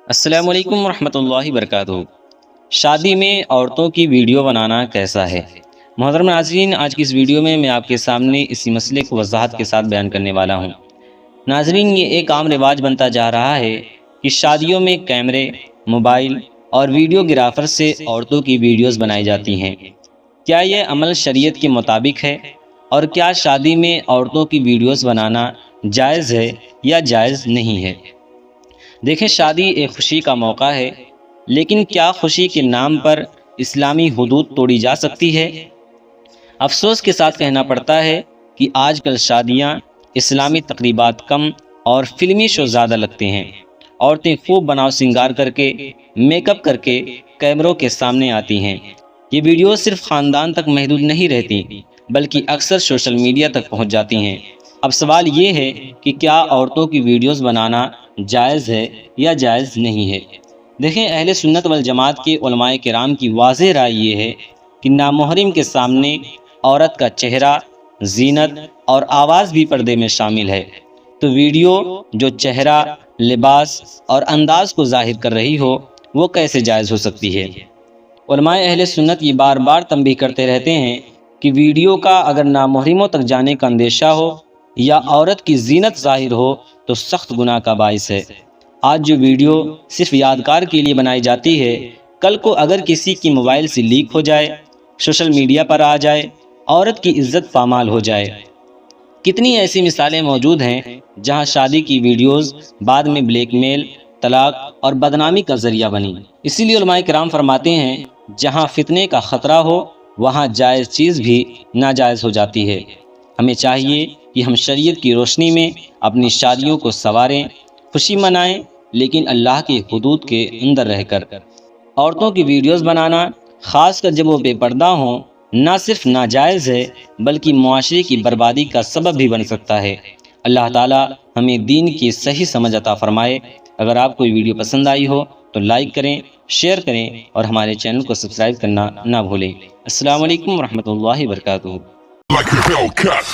السلام علیکم ورحمۃ اللہ وبرکاتہ۔ شادی میں عورتوں کی ویڈیو بنانا کیسا ہے؟ محترم ناظرین، آج کی اس ویڈیو میں آپ کے سامنے اسی مسئلے کو وضاحت کے ساتھ بیان کرنے والا ہوں۔ ناظرین، یہ ایک عام رواج بنتا جا رہا ہے کہ شادیوں میں کیمرے، موبائل اور ویڈیو گرافر سے عورتوں کی ویڈیوز بنائی جاتی ہیں۔ کیا یہ عمل شریعت کے مطابق ہے؟ اور کیا شادی میں عورتوں کی ویڈیوز بنانا جائز ہے یا جائز نہیں ہے؟ دیکھیں، شادی ایک خوشی کا موقع ہے، لیکن کیا خوشی کے نام پر اسلامی حدود توڑی جا سکتی ہے؟ افسوس کے ساتھ کہنا پڑتا ہے کہ آج کل شادیاں اسلامی تقریبات کم اور فلمی شو زیادہ لگتے ہیں۔ عورتیں خوب بناؤ سنگار کر کے، میک اپ کر کے کیمروں کے سامنے آتی ہیں۔ یہ ویڈیو صرف خاندان تک محدود نہیں رہتی، بلکہ اکثر سوشل میڈیا تک پہنچ جاتی ہیں۔ اب سوال یہ ہے کہ کیا عورتوں کی ویڈیوز بنانا جائز ہے یا جائز نہیں ہے؟ دیکھیں، اہل سنت والجماعت کے علماء کرام کی واضح رائے یہ ہے کہ نامحرم کے سامنے عورت کا چہرہ، زینت اور آواز بھی پردے میں شامل ہے، تو ویڈیو جو چہرہ، لباس اور انداز کو ظاہر کر رہی ہو وہ کیسے جائز ہو سکتی ہے؟ علماء اہل سنت یہ بار بار تنبیہ کرتے رہتے ہیں کہ ویڈیو کا اگر نامحرموں تک جانے کا اندیشہ ہو یا عورت کی زینت ظاہر ہو تو سخت گناہ کا باعث ہے۔ آج جو ویڈیو صرف یادگار کے لیے بنائی جاتی ہے، کل کو اگر کسی کی موبائل سے لیک ہو جائے، سوشل میڈیا پر آ جائے، عورت کی عزت پامال ہو جائے۔ کتنی ایسی مثالیں موجود ہیں جہاں شادی کی ویڈیوز بعد میں بلیک میل، طلاق اور بدنامی کا ذریعہ بنی۔ اسی لیے علماء کرام فرماتے ہیں، جہاں فتنے کا خطرہ ہو وہاں جائز چیز بھی ناجائز ہو جاتی ہے۔ ہمیں چاہیے کہ ہم شریعت کی روشنی میں اپنی شادیوں کو سنواریں، خوشی منائیں، لیکن اللہ کے حدود کے اندر رہ کر۔ عورتوں کی ویڈیوز بنانا، خاص کر جب وہ بے پردہ ہوں، نہ صرف ناجائز ہے بلکہ معاشرے کی بربادی کا سبب بھی بن سکتا ہے۔ اللہ تعالی ہمیں دین کی صحیح سمجھ عطا فرمائے۔ اگر آپ کو یہ ویڈیو پسند آئی ہو تو لائک کریں، شیئر کریں اور ہمارے چینل کو سبسکرائب کرنا نہ بھولیں۔ السلام علیکم ورحمۃ اللہ وبرکاتہ۔ Like a Hellcat.